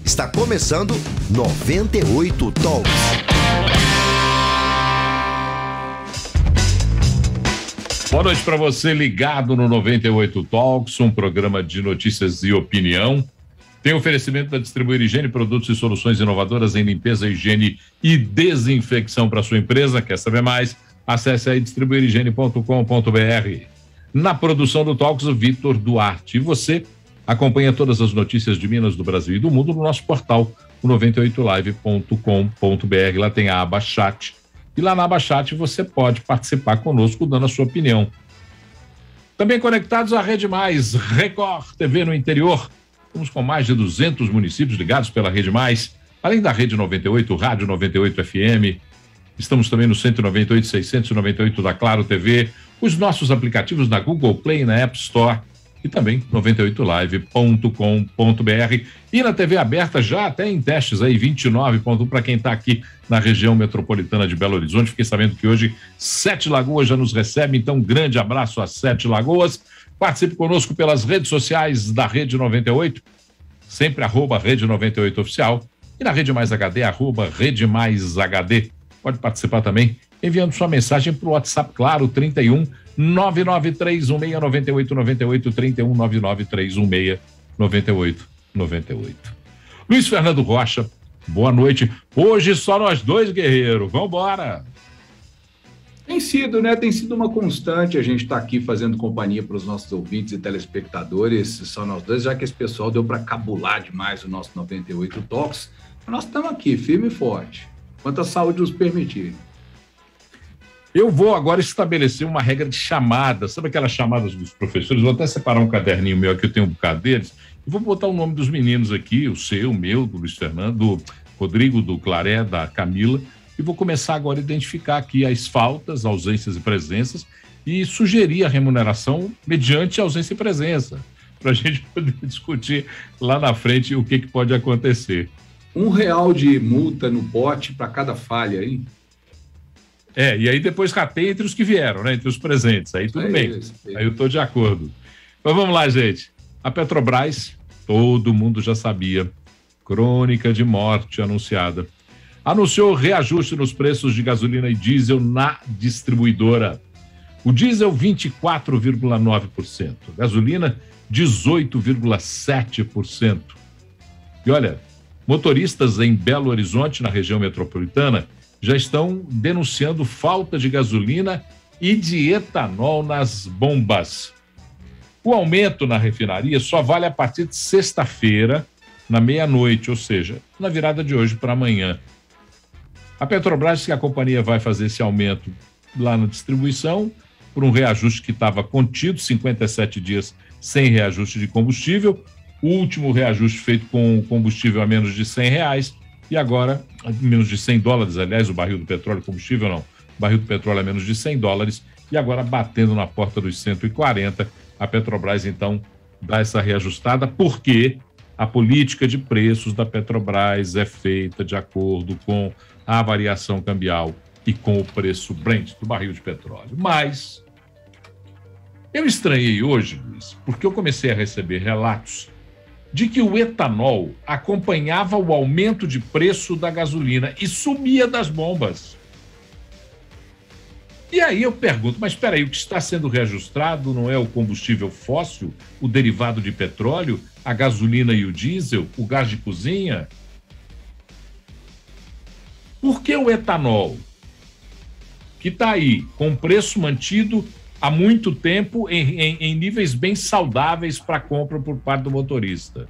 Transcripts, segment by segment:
Está começando 98 Talks. Boa noite para você ligado no 98 Talks, um programa de notícias e opinião. Tem oferecimento da Distribuir Higiene, produtos e soluções inovadoras em limpeza, higiene e desinfecção para sua empresa. Quer saber mais? Acesse aí distribuirhigiene.com.br. Na produção do Talks, o Vitor Duarte. E você acompanha todas as notícias de Minas, do Brasil e do mundo no nosso portal, o 98live.com.br. Lá tem a aba chat. E lá na aba chat você pode participar conosco dando a sua opinião. Também conectados à Rede Mais, Record TV no interior. Estamos com mais de 200 municípios ligados pela Rede Mais, além da Rede 98, Rádio 98 FM. Estamos também no 198, 698 da Claro TV, os nossos aplicativos na Google Play e na App Store e também 98live.com.br. E na TV aberta já até em testes aí, 29.1 para quem está aqui na região metropolitana de Belo Horizonte. Fiquei sabendo que hoje Sete Lagoas já nos recebe, então um grande abraço a Sete Lagoas. Participe conosco pelas redes sociais da Rede 98, sempre @Rede 98 Oficial, e na Rede Mais HD, @Rede Mais HD. Pode participar também enviando sua mensagem para o WhatsApp, claro, 31 99316 9898, 31 99316 9898. Luiz Fernando Rocha, boa noite. Hoje só nós dois, guerreiro. Vambora! Tem sido, né? Tem sido uma constante a gente estar aqui fazendo companhia para os nossos ouvintes e telespectadores, só nós dois, já que esse pessoal deu para cabular demais o nosso 98 Talks. Nós estamos aqui, firme e forte, quanto a saúde nos permitir. Eu vou agora estabelecer uma regra de chamada, sabe aquelas chamadas dos professores? Vou até separar um caderninho meu aqui, eu tenho um bocado deles, e vou botar o nome dos meninos aqui, o seu, o meu, do Luiz Fernando, do Rodrigo, do Claré, da Camila, e vou começar agora a identificar aqui as faltas, ausências e presenças e sugerir a remuneração mediante ausência e presença, para a gente poder discutir lá na frente o que pode acontecer. R$1 de multa no pote para cada falha, hein? E aí depois rateia entre os que vieram, né? Entre os presentes, aí tudo bem. Aí eu estou de acordo. Mas vamos lá, gente. A Petrobras, todo mundo já sabia, crônica de morte anunciada, anunciou reajuste nos preços de gasolina e diesel na distribuidora. O diesel 24,9%, gasolina 18,7%. E olha, motoristas em Belo Horizonte, na região metropolitana, já estão denunciando falta de gasolina e de etanol nas bombas. O aumento na refinaria só vale a partir de sexta-feira, na meia-noite, ou seja, na virada de hoje para amanhã. A Petrobras diz que a companhia vai fazer esse aumento lá na distribuição por um reajuste que estava contido, 57 dias sem reajuste de combustível. O último reajuste feito com combustível a menos de R$100 e agora, menos de $100, aliás, o barril do petróleo, combustível não, o barril do petróleo é menos de $100 e agora batendo na porta dos 140, a Petrobras então dá essa reajustada porque a política de preços da Petrobras é feita de acordo com a variação cambial e com o preço Brent do barril de petróleo. Mas eu estranhei hoje, Luiz, porque eu comecei a receber relatos de que o etanol acompanhava o aumento de preço da gasolina e sumia das bombas. E aí eu pergunto, mas espera aí, o que está sendo reajustado não é o combustível fóssil, o derivado de petróleo, a gasolina e o diesel, o gás de cozinha? Por que o etanol, que está aí com preço mantido há muito tempo em níveis bem saudáveis para compra por parte do motorista?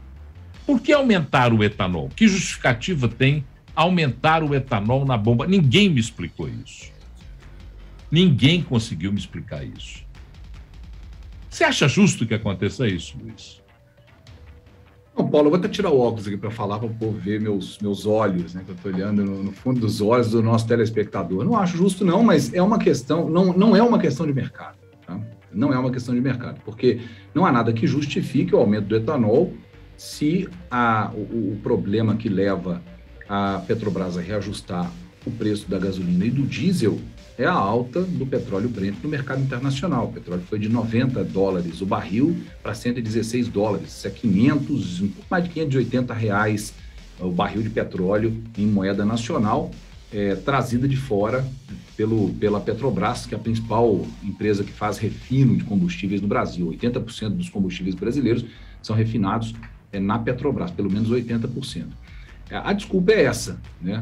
Por que aumentar o etanol? Que justificativa tem aumentar o etanol na bomba? Ninguém me explicou isso. Ninguém conseguiu me explicar isso. Você acha justo que aconteça isso, Luiz? Não, Paulo, eu vou até tirar o óculos aqui para falar, para o povo ver meus olhos, né? Que eu estou olhando no fundo dos olhos do nosso telespectador. Não acho justo, não, mas é uma questão, não é uma questão de mercado. Tá? Não é uma questão de mercado, porque não há nada que justifique o aumento do etanol se o problema que leva a Petrobras a reajustar o preço da gasolina e do diesel é a alta do petróleo Brent no mercado internacional. O petróleo foi de $90 o barril para $116. Isso é 500, mais de R$580 o barril de petróleo em moeda nacional, trazida de fora pela Petrobras, que é a principal empresa que faz refino de combustíveis no Brasil. 80% dos combustíveis brasileiros são refinados na Petrobras, pelo menos 80%. A desculpa é essa, né,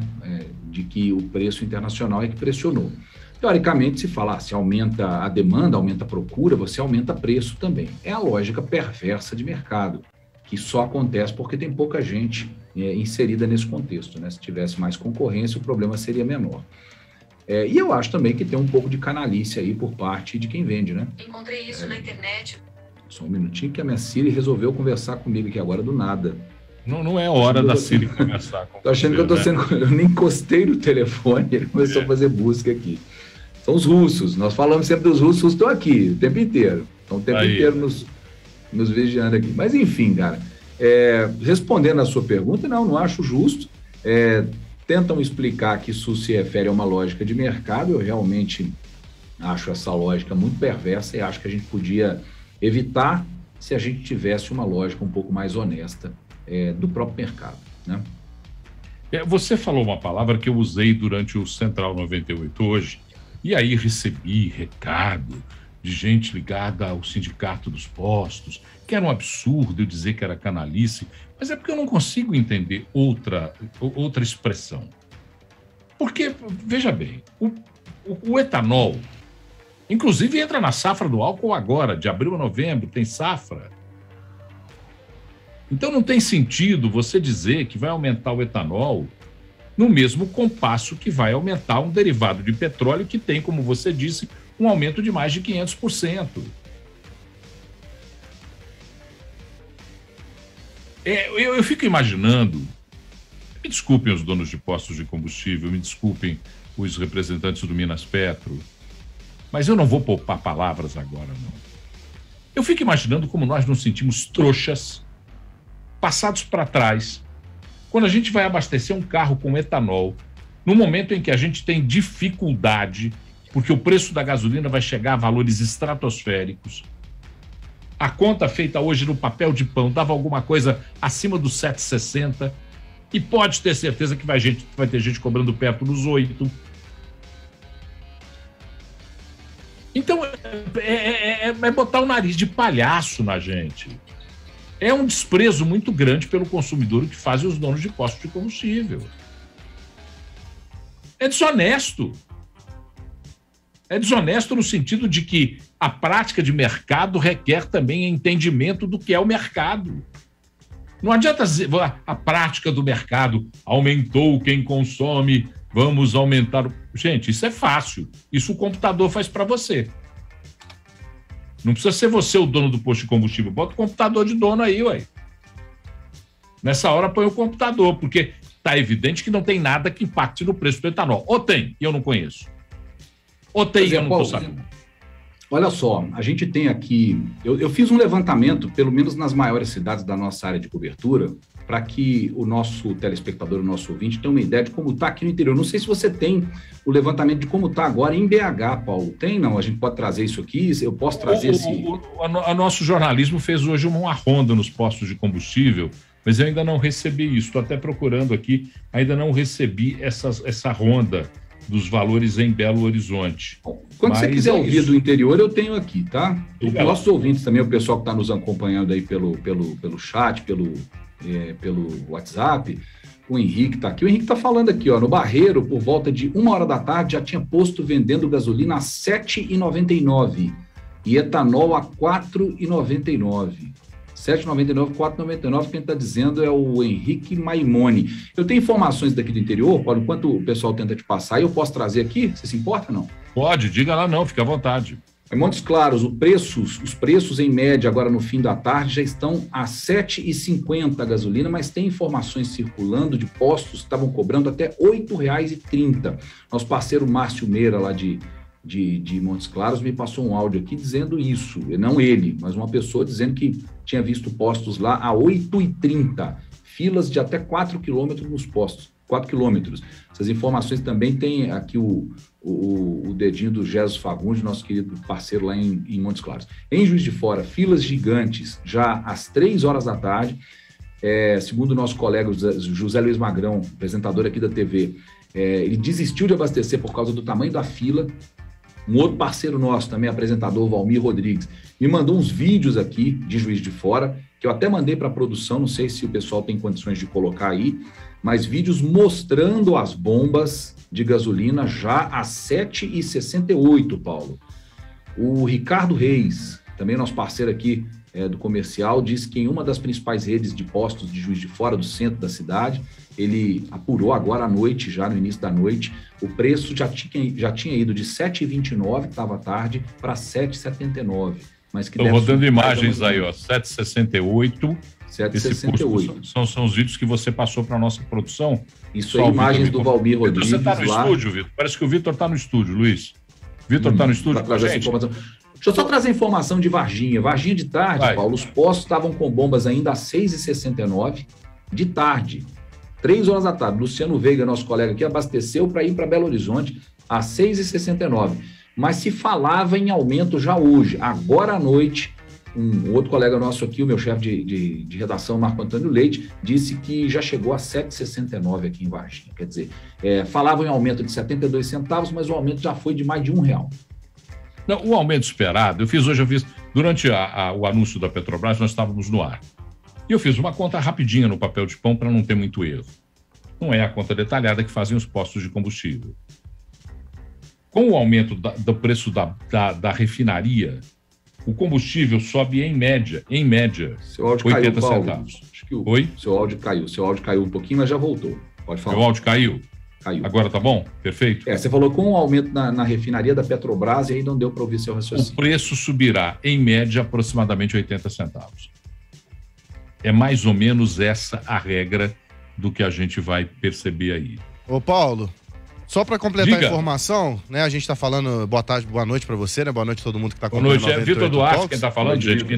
de que o preço internacional é que pressionou. Teoricamente, se falar, se aumenta a demanda, aumenta a procura, você aumenta preço também. É a lógica perversa de mercado, que só acontece porque tem pouca gente inserida nesse contexto, né? Se tivesse mais concorrência, o problema seria menor. E eu acho também que tem um pouco de canalice aí por parte de quem vende, né? Encontrei isso na internet. Só um minutinho que a minha Siri resolveu conversar comigo aqui agora do nada. Não é hora da Siri conversar com você. Tô achando que eu tô sendo... Eu nem encostei no telefone, ele começou a fazer busca aqui. São os russos, nós falamos sempre dos russos, os estão aqui o tempo inteiro. Estão o tempo inteiro nos vigiando aqui. Mas enfim, cara, respondendo a sua pergunta, não acho justo. Tentam explicar que isso se refere a uma lógica de mercado. Eu realmente acho essa lógica muito perversa e acho que a gente podia evitar se a gente tivesse uma lógica um pouco mais honesta do próprio mercado, né? Você falou uma palavra que eu usei durante o Central 98 hoje, e aí recebi recado de gente ligada ao sindicato dos postos, que era um absurdo eu dizer que era canalice, mas é porque eu não consigo entender outra expressão. Porque, veja bem, o etanol, inclusive entra na safra do álcool agora, de abril a novembro, tem safra. Então não tem sentido você dizer que vai aumentar o etanol no mesmo compasso que vai aumentar um derivado de petróleo que tem, como você disse, um aumento de mais de 500%. Eu fico imaginando, me desculpem os donos de postos de combustível, me desculpem os representantes do Minas Petro, mas eu não vou poupar palavras agora, não. Eu fico imaginando como nós nos sentimos trouxas, passados para trás, quando a gente vai abastecer um carro com etanol, no momento em que a gente tem dificuldade, porque o preço da gasolina vai chegar a valores estratosféricos. A conta feita hoje no papel de pão dava alguma coisa acima dos 7,60 e pode ter certeza que vai ter gente cobrando perto dos 8. Então, é botar o nariz de palhaço na gente. É um desprezo muito grande pelo consumidor que fazem os donos de postos de combustível. É desonesto. É desonesto no sentido de que a prática de mercado requer também entendimento do que é o mercado. Não adianta dizer a prática do mercado aumentou quem consome, vamos aumentar o... Gente, isso é fácil. Isso o computador faz para você. Não precisa ser você o dono do posto de combustível. Bota o computador de dono aí, ué. Nessa hora põe o computador, porque está evidente que não tem nada que impacte no preço do etanol. Ou tem, e eu não conheço. Ou tem, e eu não estou sabendo. Olha só, a gente tem aqui... Eu fiz um levantamento, pelo menos nas maiores cidades da nossa área de cobertura, para que o nosso telespectador, o nosso ouvinte, tenha uma ideia de como está aqui no interior. Não sei se você tem o levantamento de como está agora em BH, Paulo. Tem, não? A gente pode trazer isso aqui? Eu posso trazer o nosso jornalismo fez hoje uma ronda nos postos de combustível, mas eu ainda não recebi isso. Estou até procurando aqui, ainda não recebi essa ronda dos valores em Belo Horizonte. Quando você quiser ouvir do interior, eu tenho aqui, tá? Os nossos ouvintes também, o pessoal que está nos acompanhando aí pelo chat, pelo WhatsApp, o Henrique está aqui. O Henrique está falando aqui, ó, no Barreiro, por volta de 1h da tarde, já tinha posto vendendo gasolina a R$ 7,99 e etanol a R$ 4,99. R$ 7,99, R$ 4,99, quem está dizendo é o Henrique Maimone. Eu tenho informações daqui do interior, Paulo, enquanto o pessoal tenta te passar, eu posso trazer aqui? Você se importa, não? Pode, diga lá não, fica à vontade. Em Montes Claros, os preços em média agora no fim da tarde já estão a R$ 7,50 a gasolina, mas tem informações circulando de postos que estavam cobrando até R$ 8,30. Nosso parceiro Márcio Meira, lá de Montes Claros, me passou um áudio aqui dizendo isso, não ele, mas uma pessoa dizendo que tinha visto postos lá a R$ 8,30, filas de até 4 quilômetros nos postos, 4 quilômetros. Essas informações também tem aqui o dedinho do Jesus Fagundes, nosso querido parceiro lá em Montes Claros. Em Juiz de Fora, filas gigantes já às 3 horas da tarde, segundo o nosso colega José Luiz Magrão, apresentador aqui da TV, ele desistiu de abastecer por causa do tamanho da fila. Um outro parceiro nosso também, apresentador, Valmir Rodrigues, me mandou uns vídeos aqui de Juiz de Fora, que eu até mandei para a produção, não sei se o pessoal tem condições de colocar aí, mas vídeos mostrando as bombas de gasolina já às 7h68, Paulo. O Ricardo Reis, também nosso parceiro aqui do comercial, disse que em uma das principais redes de postos de Juiz de Fora, do centro da cidade, ele apurou agora à noite, já no início da noite, o preço já tinha ido de 7h29, que estava tarde, para 7h79. Estou rodando imagens aí, ó, 7h68. 7h68. São os vídeos que você passou para a nossa produção. Isso aí, imagens do Valmir Rodrigues. Você está no estúdio, Vitor? Parece que o Vitor está no estúdio, Luiz. Vitor está no estúdio com a gente? Deixa eu só trazer informação de Varginha. Varginha de tarde, Paulo, os postos estavam com bombas ainda às 6h69 de tarde. 3 horas da tarde. Luciano Veiga, nosso colega aqui, abasteceu para ir para Belo Horizonte às 6h69. Mas se falava em aumento já hoje. Agora à noite, um outro colega nosso aqui, o meu chefe de redação, Marco Antônio Leite, disse que já chegou a 7h69 aqui em Varginha. Quer dizer, falavam em aumento de 72 centavos, mas o aumento já foi de mais de R$1. Não, o aumento esperado, durante o anúncio da Petrobras, nós estávamos no ar. E eu fiz uma conta rapidinha no papel de pão para não ter muito erro. Não é a conta detalhada que fazem os postos de combustível. Com o aumento do preço da refinaria, o combustível sobe em média, seu áudio 80 caiu, centavos. Acho que Oi? Seu áudio caiu um pouquinho, mas já voltou. Pode falar. Meu áudio caiu? Caiu. Agora tá bom? Perfeito? Você falou com o aumento na refinaria da Petrobras e aí não deu para ouvir seu raciocínio. O preço subirá, em média, aproximadamente 80 centavos. É mais ou menos essa a regra do que a gente vai perceber aí. Ô, Paulo, só para completar a informação, né? A gente tá falando boa tarde, boa noite para você, né? Boa noite a todo mundo que tá acompanhando. Boa noite, é Vitor Duarte quem tá falando, gente. Quem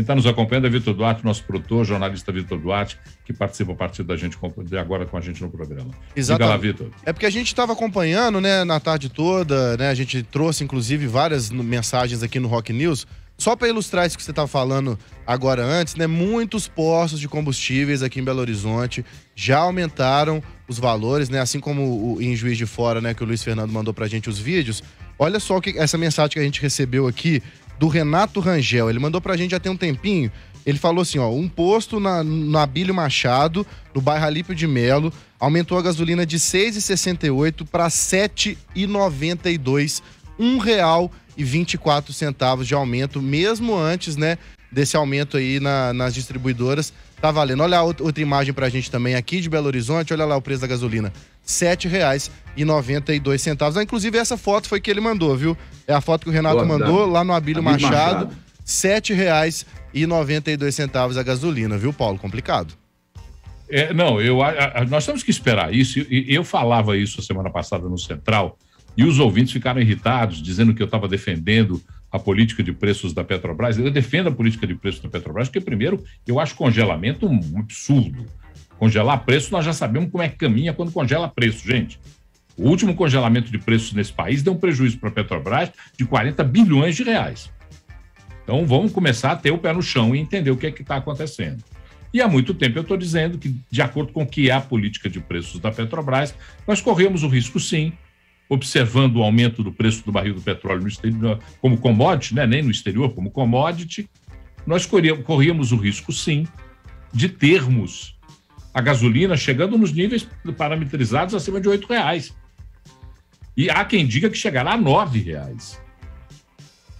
tá nos acompanhando é Vitor Duarte, nosso produtor, jornalista Vitor Duarte, que participa a partir da gente, de agora com a gente no programa. Exatamente. Diga lá, Vitor. É porque a gente estava acompanhando, né, na tarde toda, né? A gente trouxe, inclusive, várias mensagens aqui no Rock News. Só para ilustrar isso que você estava falando agora antes, né? Muitos postos de combustíveis aqui em Belo Horizonte já aumentaram os valores, né? Assim como em Juiz de Fora, né? Que o Luiz Fernando mandou pra gente os vídeos. Olha só essa mensagem que a gente recebeu aqui do Renato Rangel. Ele mandou pra gente já tem um tempinho. Ele falou assim, ó, um posto na Abílio Machado, no bairro Alípio de Melo, aumentou a gasolina de 6,68 para 7,92, R$1,24 de aumento, mesmo antes, né, desse aumento aí nas distribuidoras, tá valendo. Olha a outra imagem pra gente também aqui de Belo Horizonte, olha lá o preço da gasolina, R$7,92. Inclusive essa foto foi que ele mandou, viu? É a foto que o Renato mandou lá no Abílio Machado, R$7,92 a gasolina, viu, Paulo? Complicado. Nós temos que esperar isso. Eu falava isso a semana passada no Central e os ouvintes ficaram irritados, dizendo que eu estava defendendo a política de preços da Petrobras. Eu defendo a política de preços da Petrobras porque, primeiro, eu acho congelamento um absurdo. Congelar preço, nós já sabemos como é que caminha quando congela preço, gente. O último congelamento de preços nesse país deu um prejuízo para a Petrobras de 40 bilhões de reais. Então, vamos começar a ter o pé no chão e entender o que é que está acontecendo. E há muito tempo eu estou dizendo que, de acordo com o que é a política de preços da Petrobras, nós corremos o risco, sim, observando o aumento do preço do barril do petróleo no exterior, como commodity, né? Nem no exterior, como commodity, nós corríamos o risco, sim, de termos a gasolina chegando nos níveis parametrizados acima de R$8. E há quem diga que chegará a R$9.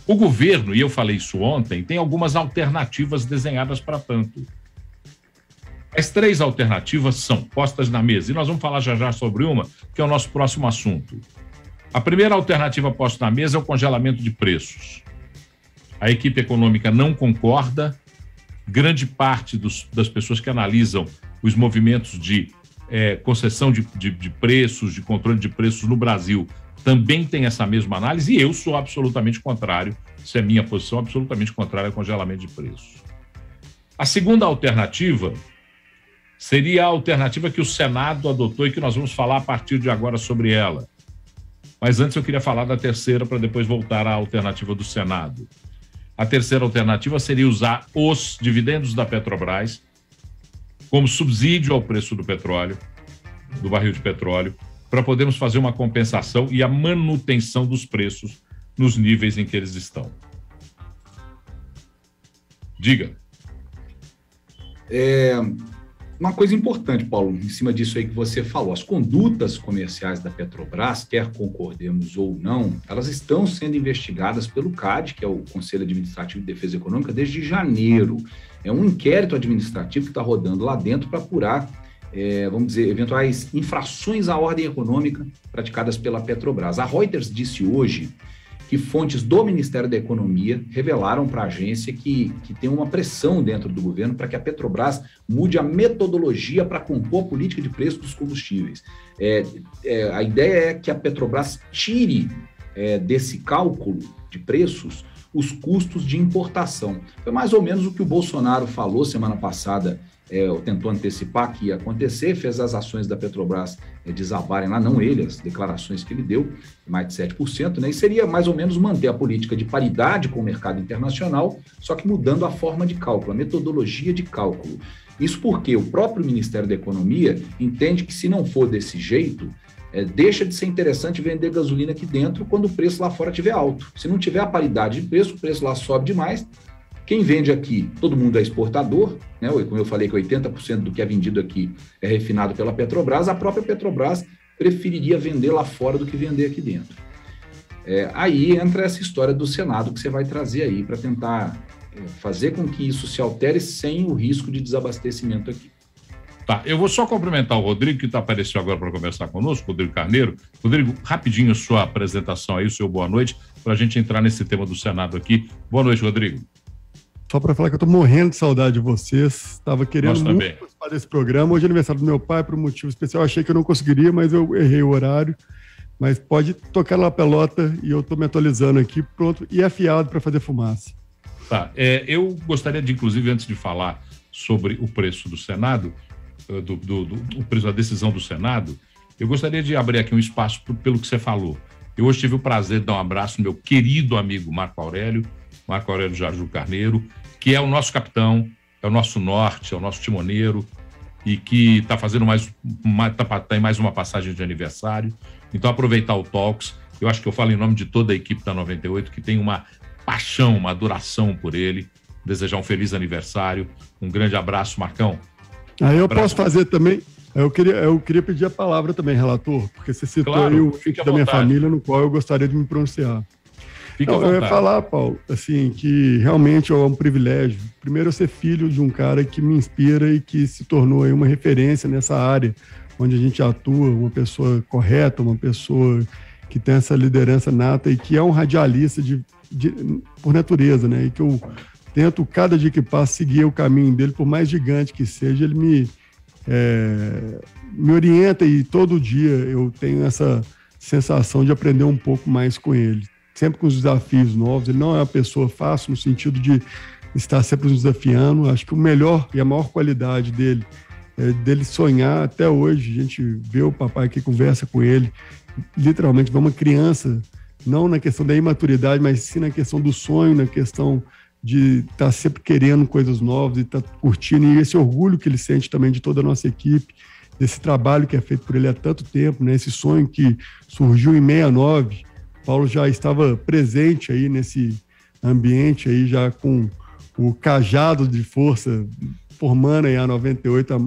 O governo, e eu falei isso ontem, tem algumas alternativas desenhadas para tanto. As 3 alternativas são postas na mesa, e nós vamos falar já sobre uma, que é o nosso próximo assunto. A primeira alternativa posta na mesa é o congelamento de preços. A equipe econômica não concorda, grande parte das pessoas que analisam os movimentos de concessão de preços, de controle de preços no Brasil, também tem essa mesma análise, e eu sou absolutamente contrário, isso é minha posição, absolutamente contrária ao congelamento de preços. A segunda alternativa seria a alternativa que o Senado adotou e que nós vamos falar a partir de agora sobre ela. Mas antes eu queria falar da terceira para depois voltar à alternativa do Senado. A terceira alternativa seria usar os dividendos da Petrobras como subsídio ao preço do petróleo, do barril de petróleo, para podermos fazer uma compensação e a manutenção dos preços nos níveis em que eles estão. Diga. Uma coisa importante, Paulo, em cima disso aí que você falou, as condutas comerciais da Petrobras, quer concordemos ou não, elas estão sendo investigadas pelo CAD, que é o Conselho Administrativo de Defesa Econômica, desde janeiro. É um inquérito administrativo que está rodando lá dentro para apurar, vamos dizer, eventuais infrações à ordem econômica praticadas pela Petrobras. A Reuters disse hoje que fontes do Ministério da Economia revelaram para a agência que tem uma pressão dentro do governo para que a Petrobras mude a metodologia para compor a política de preço dos combustíveis. A ideia é que a Petrobras tire desse cálculo de preços os custos de importação. Foi mais ou menos o que o Bolsonaro falou semana passada, tentou antecipar que ia acontecer, fez as ações da Petrobras desabarem lá, não ele, as declarações que ele deu, mais de 7%, né? E seria mais ou menos manter a política de paridade com o mercado internacional, só que mudando a forma de cálculo, a metodologia de cálculo. Isso porque o próprio Ministério da Economia entende que se não for desse jeito, deixa de ser interessante vender gasolina aqui dentro quando o preço lá fora estiver alto. Se não tiver a paridade de preço, o preço lá sobe demais. Quem vende aqui, todo mundo é exportador, né? Como eu falei que 80% do que é vendido aqui é refinado pela Petrobras, a própria Petrobras preferiria vender lá fora do que vender aqui dentro. Aí entra essa história do Senado que você vai trazer aí para tentar fazer com que isso se altere sem o risco de desabastecimento aqui. Tá, eu vou só cumprimentar o Rodrigo, que apareceu agora para conversar conosco, Rodrigo Carneiro. Rodrigo, rapidinho sua apresentação aí, o seu boa noite, para a gente entrar nesse tema do Senado aqui. Boa noite, Rodrigo. Só para falar que eu tô morrendo de saudade de vocês, estava querendo muito participar desse programa. Hoje é aniversário do meu pai, por um motivo especial, achei que eu não conseguiria, mas eu errei o horário. Mas pode tocar na pelota e eu tô me atualizando aqui, pronto, e afiado para fazer fumaça. Tá, eu gostaria de, inclusive, antes de falar sobre o preço do Senado, o preço da decisão do Senado, eu gostaria de abrir aqui um espaço pelo que você falou. Eu hoje tive o prazer de dar um abraço no meu querido amigo Marco Aurélio Jaju Carneiro, que é o nosso capitão, é o nosso norte, é o nosso timoneiro, e que está fazendo tá em mais uma passagem de aniversário. Então, aproveitar o Talks, eu acho que eu falo em nome de toda a equipe da 98, que tem uma paixão, uma adoração por ele. Desejar um feliz aniversário, um grande abraço, Marcão. Aí eu posso fazer também, eu queria pedir a palavra também, relator, porque você citou aí o ente da minha família, no qual eu gostaria de me pronunciar. Eu ia falar, Paulo, assim, que realmente é um privilégio. Primeiro, eu ser filho de um cara que me inspira e que se tornou aí uma referência nessa área onde a gente atua, uma pessoa correta, uma pessoa que tem essa liderança nata e que é um radialista por natureza, né? E que eu tento, cada dia que passa, seguir o caminho dele, por mais gigante que seja, ele me orienta e todo dia eu tenho essa sensação de aprender um pouco mais com ele. Sempre com os desafios novos, ele não é uma pessoa fácil no sentido de estar sempre nos desafiando. Acho que o melhor e a maior qualidade dele é dele sonhar até hoje. A gente vê o papai que conversa com ele, literalmente vê uma criança, não na questão da imaturidade, mas sim na questão do sonho, na questão de estar sempre querendo coisas novas e estar curtindo, e esse orgulho que ele sente também de toda a nossa equipe, desse trabalho que é feito por ele há tanto tempo, né? Esse sonho que surgiu em 69, Paulo já estava presente aí nesse ambiente aí, já com o cajado de força, formando aí a 98 há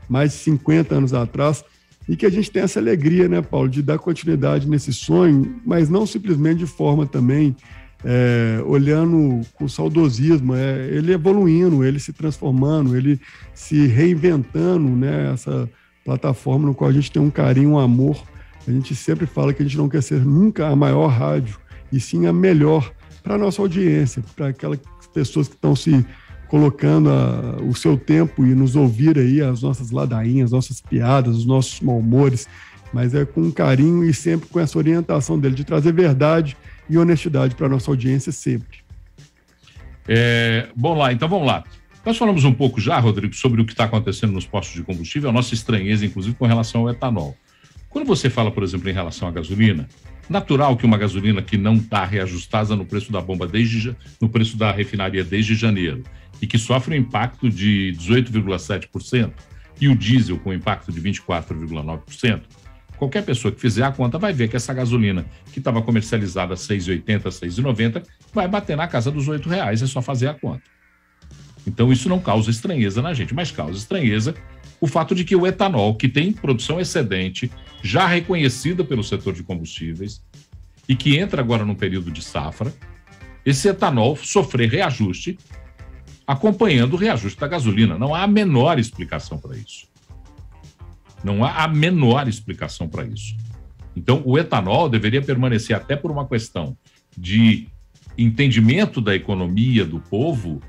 mais de 50 anos atrás, e que a gente tem essa alegria, né, Paulo, de dar continuidade nesse sonho, mas não simplesmente de forma também olhando com saudosismo, ele evoluindo, ele se transformando, ele se reinventando, né, essa plataforma no qual a gente tem um carinho, um amor. A gente sempre fala que a gente não quer ser nunca a maior rádio, e sim a melhor para a nossa audiência, para aquelas pessoas que estão se colocando o seu tempo e nos ouvir aí, as nossas ladainhas, as nossas piadas, os nossos mal-humores, mas é com carinho e sempre com essa orientação dele de trazer verdade e honestidade para a nossa audiência sempre. Bom lá, então vamos lá. Nós falamos um pouco já, Rodrigo, sobre o que está acontecendo nos postos de combustível, a nossa estranheza, inclusive, com relação ao etanol. Quando você fala, por exemplo, em relação à gasolina, natural que uma gasolina que não está reajustada no preço da bomba no preço da refinaria desde janeiro e que sofre um impacto de 18,7%, e o diesel com impacto de 24,9%, qualquer pessoa que fizer a conta vai ver que essa gasolina que estava comercializada a R$ 6,80, R$ 6,90, vai bater na casa dos R$ 8,00, é só fazer a conta. Então isso não causa estranheza na gente, mas causa estranheza o fato de que o etanol, que tem produção excedente, já reconhecida pelo setor de combustíveis, e que entra agora num período de safra, esse etanol sofrer reajuste, acompanhando o reajuste da gasolina. Não há a menor explicação para isso. Não há a menor explicação para isso. Então, o etanol deveria permanecer, até por uma questão de entendimento da economia do povo,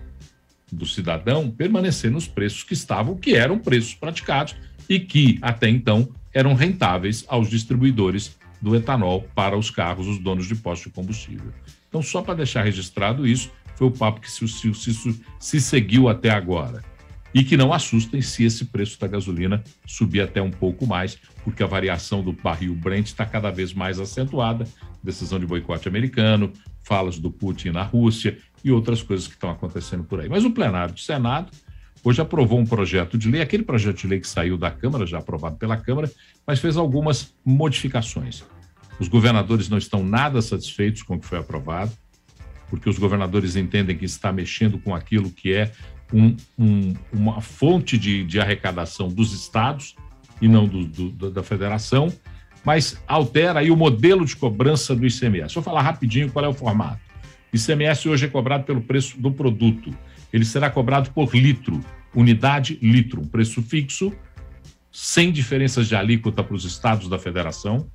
do cidadão, permanecer nos preços que estavam, que eram preços praticados e que, até então, eram rentáveis aos distribuidores do etanol para os carros, os donos de postos de combustível. Então, só para deixar registrado isso, foi o papo que se seguiu até agora. E que não assustem se esse preço da gasolina subir até um pouco mais, porque a variação do barril Brent está cada vez mais acentuada, decisão de boicote americano, falas do Putin na Rússia e outras coisas que estão acontecendo por aí. Mas o plenário do Senado hoje aprovou um projeto de lei, aquele projeto de lei que saiu da Câmara, já aprovado pela Câmara, mas fez algumas modificações. Os governadores não estão nada satisfeitos com o que foi aprovado, porque os governadores entendem que está mexendo com aquilo que é uma fonte de arrecadação dos estados e não da federação, mas altera aí o modelo de cobrança do ICMS. Vou falar rapidinho qual é o formato. ICMS hoje é cobrado pelo preço do produto. Ele será cobrado por litro, unidade litro, um preço fixo, sem diferenças de alíquota para os estados da federação.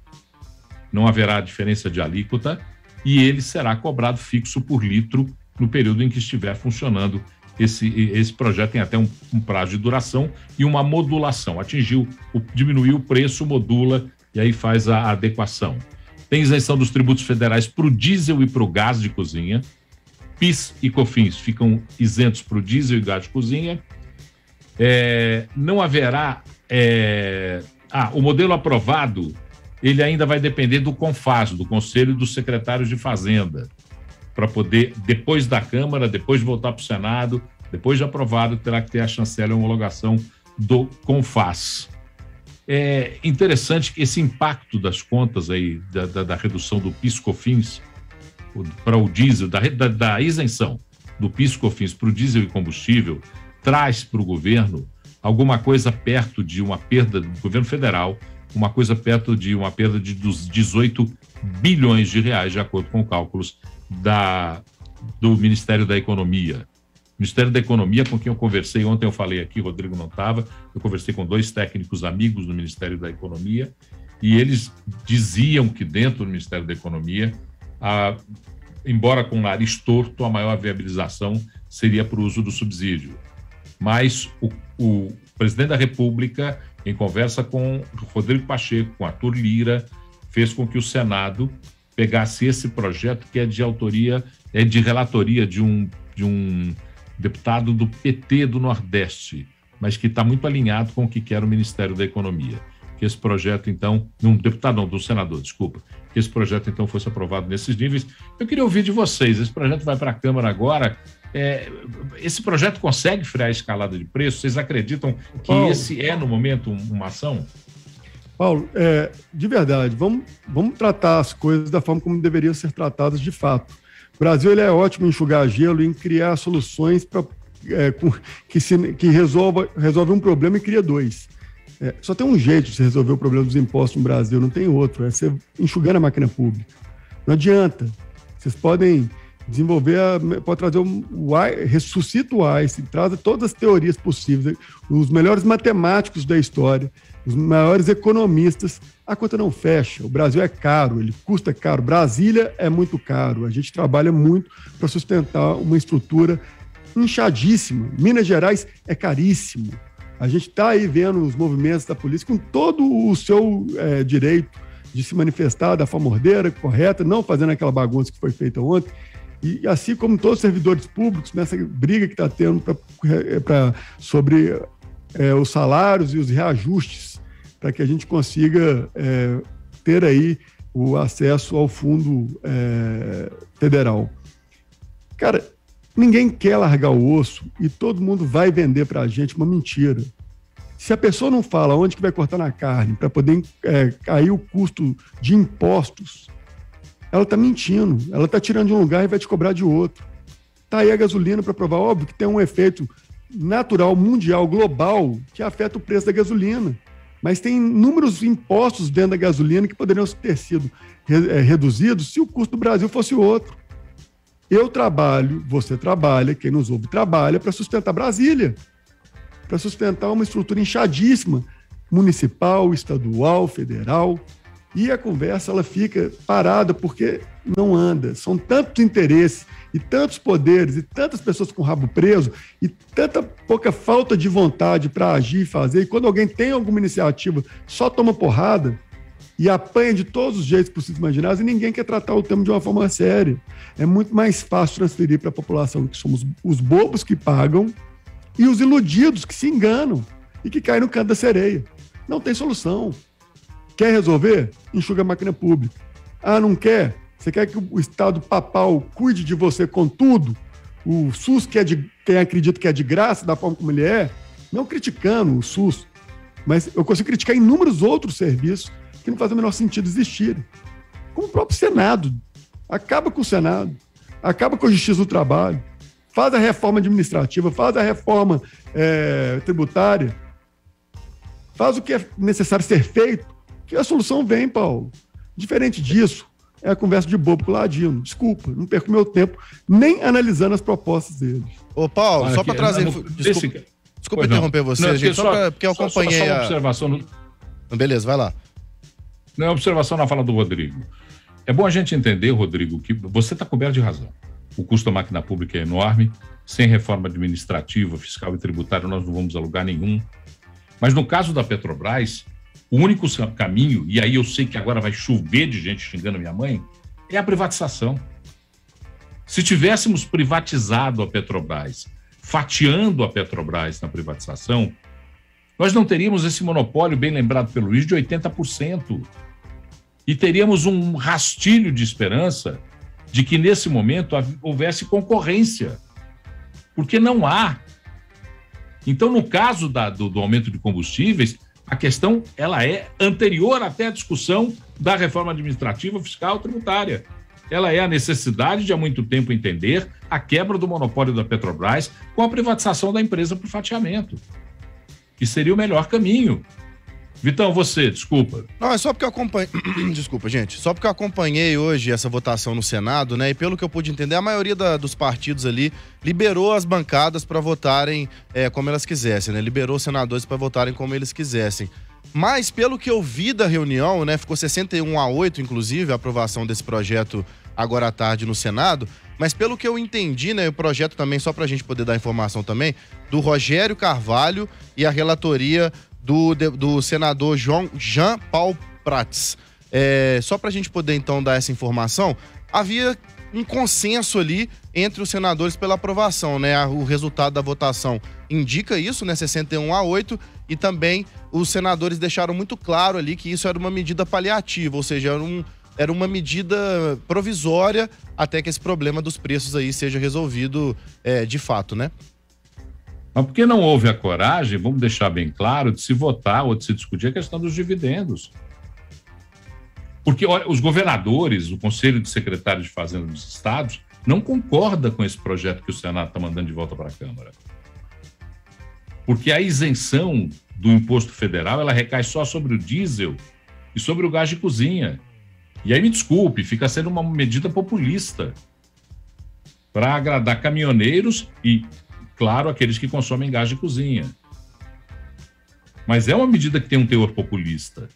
Não haverá diferença de alíquota e ele será cobrado fixo por litro no período em que estiver funcionando. Esse projeto tem até um prazo de duração e uma modulação. Diminuiu o preço, modula e aí faz a adequação. Tem isenção dos tributos federais para o diesel e para o gás de cozinha. PIS e COFINS ficam isentos para o diesel e gás de cozinha. Não haverá... o modelo aprovado, ele ainda vai depender do CONFAS, do Conselho dos Secretários de Fazenda, para poder, depois da Câmara, depois de voltar para o Senado, depois de aprovado, terá que ter a chancela e a homologação do CONFAS. É interessante que esse impacto das contas aí, da redução do PIS/COFINS para o diesel, da isenção do PIS/COFINS para o diesel e combustível, traz para o governo alguma coisa perto de uma perda do governo federal, uma coisa perto de uma perda dos 18 bilhões de reais, de acordo com cálculos do Ministério da Economia. O Ministério da Economia, com quem eu conversei, ontem eu falei aqui, o Rodrigo não estava, eu conversei com 2 técnicos amigos do Ministério da Economia, e eles diziam que dentro do Ministério da Economia, embora com o nariz torto, a maior viabilização seria para o uso do subsídio. Mas o presidente da República, em conversa com Rodrigo Pacheco, com Arthur Lira, fez com que o Senado pegasse esse projeto que é de autoria, de relatoria de um deputado do PT do Nordeste, mas que está muito alinhado com o que quer o Ministério da Economia. Que esse projeto, então, do senador, desculpa, que esse projeto, então, fosse aprovado nesses níveis. Eu queria ouvir de vocês, esse projeto vai para a Câmara agora, esse projeto consegue frear a escalada de preços? Vocês acreditam que Paulo, esse é, no momento, uma ação? Paulo, de verdade, vamos tratar as coisas da forma como deveriam ser tratadas de fato. O Brasil ele é ótimo em enxugar gelo, em criar soluções que resolve um problema e cria 2. Só tem um jeito de você resolver o problema dos impostos no Brasil, não tem outro, é você enxugando a máquina pública. Não adianta. Vocês podem desenvolver, pode trazer ressuscita o Einstein, traz todas as teorias possíveis, os melhores matemáticos da história, os maiores economistas, a conta não fecha. O Brasil é caro, ele custa caro. Brasília é muito caro. A gente trabalha muito para sustentar uma estrutura inchadíssima. Minas Gerais é caríssimo. A gente está aí vendo os movimentos da polícia com todo o seu direito de se manifestar da forma ordeira, correta, não fazendo aquela bagunça que foi feita ontem. E assim como todos os servidores públicos, nessa briga que está tendo sobre os salários e os reajustes, para que a gente consiga ter aí o acesso ao fundo federal. Cara, ninguém quer largar o osso e todo mundo vai vender para a gente uma mentira. Se a pessoa não fala onde que vai cortar na carne para poder cair o custo de impostos, ela está mentindo. Ela está tirando de um lugar e vai te cobrar de outro. Está aí a gasolina para provar. Óbvio que tem um efeito natural, mundial, global, que afeta o preço da gasolina. Mas tem inúmeros impostos dentro da gasolina que poderiam ter sido reduzidos se o custo do Brasil fosse outro. Eu trabalho, você trabalha, quem nos ouve trabalha para sustentar Brasília, para sustentar uma estrutura inchadíssima, municipal, estadual, federal. E a conversa ela fica parada porque não anda. São tantos interesses e tantos poderes e tantas pessoas com o rabo preso e tanta pouca falta de vontade para agir e fazer. E quando alguém tem alguma iniciativa, só toma porrada e apanha de todos os jeitos possíveis e imagináveis e ninguém quer tratar o tema de uma forma séria. É muito mais fácil transferir para a população que somos os bobos que pagam e os iludidos que se enganam e que caem no canto da sereia. Não tem solução. Quer resolver? Enxuga a máquina pública. Ah, não quer? Você quer que o Estado papal cuide de você com tudo? O SUS, quem acredita que é de graça, da forma como ele é? Não criticando o SUS, mas eu consigo criticar inúmeros outros serviços que não fazem o menor sentido existirem. Como o próprio Senado. Acaba com o Senado. Acaba com a Justiça do Trabalho. Faz a reforma administrativa, faz a reforma tributária. Faz o que é necessário ser feito, que a solução vem, Paulo. Diferente disso, é a conversa de bobo com o Ladino. Desculpa, não perco meu tempo nem analisando as propostas deles. Ô, Paulo, só para trazer... Desculpa interromper você, não, gente, porque eu acompanhei só uma observação... Beleza, vai lá. Não é observação na fala do Rodrigo. É bom a gente entender, Rodrigo, que você está coberto de razão. O custo da máquina pública é enorme. Sem reforma administrativa, fiscal e tributária, nós não vamos a lugar nenhum. Mas no caso da Petrobras, o único caminho, e aí eu sei que agora vai chover de gente xingando minha mãe, é a privatização. Se tivéssemos privatizado a Petrobras, fatiando a Petrobras na privatização, nós não teríamos esse monopólio, bem lembrado pelo Luiz, de 80%. E teríamos um rastilho de esperança de que, nesse momento, houvesse concorrência. Porque não há. Então, no caso do aumento de combustíveis, a questão ela é anterior até a discussão da reforma administrativa, fiscal e tributária. Ela é a necessidade de, há muito tempo, entender a quebra do monopólio da Petrobras com a privatização da empresa por fatiamento, que seria o melhor caminho. Vitão, você, desculpa. Não, é só porque eu acompanhei... Desculpa, gente. Só porque eu acompanhei hoje essa votação no Senado, né? E pelo que eu pude entender, a maioria dos partidos ali liberou as bancadas para votarem como elas quisessem, né? Liberou os senadores para votarem como eles quisessem. Mas, pelo que eu vi da reunião, né? Ficou 61-8, inclusive, a aprovação desse projeto agora à tarde no Senado. Mas pelo que eu entendi, né? O projeto também, só pra gente poder dar informação também, do Rogério Carvalho e a relatoria do senador Jean Paul Prats. Só para a gente poder, então, dar essa informação, havia um consenso ali entre os senadores pela aprovação, né? O resultado da votação indica isso, né? 61-8, e também os senadores deixaram muito claro ali que isso era uma medida paliativa, ou seja, era uma medida provisória até que esse problema dos preços aí seja resolvido de fato, né? Mas porque não houve a coragem, vamos deixar bem claro, de se votar ou de se discutir a questão dos dividendos. Porque, olha, os governadores, o Conselho de Secretários de Fazenda dos Estados, não concorda com esse projeto que o Senado está mandando de volta para a Câmara. Porque a isenção do imposto federal, ela recai só sobre o diesel e sobre o gás de cozinha. E aí, me desculpe, fica sendo uma medida populista para agradar caminhoneiros e, claro, aqueles que consomem gás de cozinha. Mas é uma medida que tem um teor populista.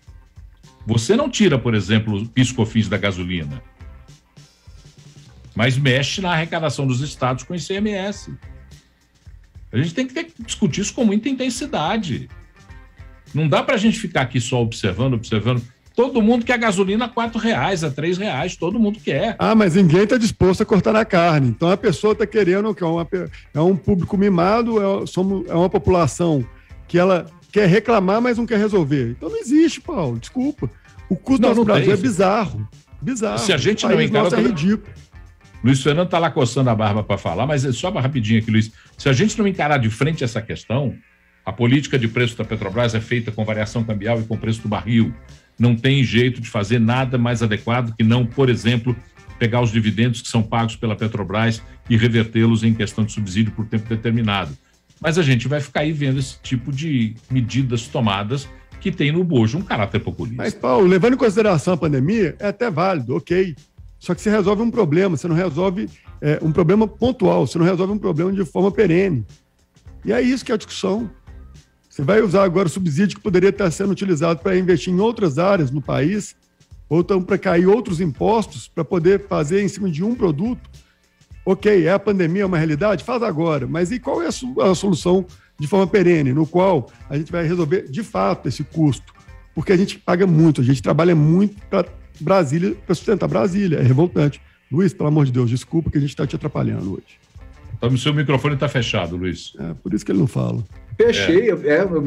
Você não tira, por exemplo, o PIS/COFINS da gasolina, mas mexe na arrecadação dos estados com o ICMS. A gente tem que discutir isso com muita intensidade. Não dá para a gente ficar aqui só observando. Todo mundo quer gasolina a R$4, a R$3, todo mundo quer. Ah, mas ninguém está disposto a cortar na carne. Então a pessoa está querendo, que é um público mimado, é uma população que ela quer reclamar, mas não quer resolver. Então não existe, Paulo, desculpa. O custo do nosso Brasil é bizarro. Bizarro. Se a gente não encara... é ridículo. Luiz Fernando está lá coçando a barba para falar, mas só rapidinho aqui, Luiz. Se a gente não encarar de frente essa questão, A política de preço da Petrobras é feita com variação cambial e com preço do barril. Não tem jeito de fazer nada mais adequado que não, por exemplo, pegar os dividendos que são pagos pela Petrobras e revertê-los em questão de subsídio por tempo determinado. Mas a gente vai ficar aí vendo esse tipo de medidas tomadas que tem no bojo um caráter populista. Mas, Paulo, levando em consideração a pandemia, é até válido, ok. Só que você resolve um problema, você não resolve um problema pontual, você não resolve um problema de forma perene. E é isso que é a discussão. Você vai usar agora o subsídio que poderia estar sendo utilizado para investir em outras áreas no país, ou então para cair outros impostos, para poder fazer em cima de um produto. Ok, é a pandemia, é uma realidade? Faz agora. Mas e qual é a solução de forma perene, no qual a gente vai resolver, de fato, esse custo? Porque a gente paga muito, a gente trabalha muito para Brasília, para sustentar Brasília. É revoltante. Luiz, pelo amor de Deus, desculpa que a gente está te atrapalhando hoje. Então, o seu microfone está fechado, Luiz. É, por isso que ele não fala. Fechei, eu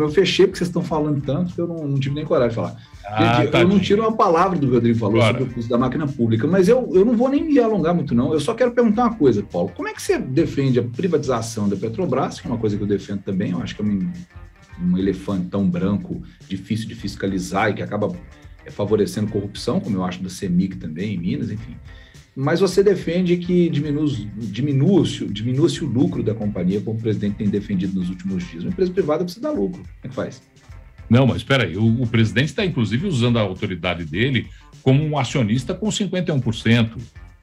fechei porque vocês estão falando tanto que eu não tive nem coragem de falar. Gente, eu não tiro uma palavra do que o Rodrigo falou sobre o custo da máquina pública, mas eu não vou nem me alongar muito, não. Eu só quero perguntar uma coisa, Paulo. Como é que você defende a privatização da Petrobras, que é uma coisa que eu defendo também, eu acho que é um elefantão branco difícil de fiscalizar e que acaba favorecendo corrupção, como eu acho da CEMIG também, em Minas, enfim. Mas você defende que diminua-se o lucro da companhia, como o presidente tem defendido nos últimos dias. Uma empresa privada precisa dar lucro. Como é que faz? Não, mas espera aí. O presidente está, inclusive, usando a autoridade dele como um acionista com 51%.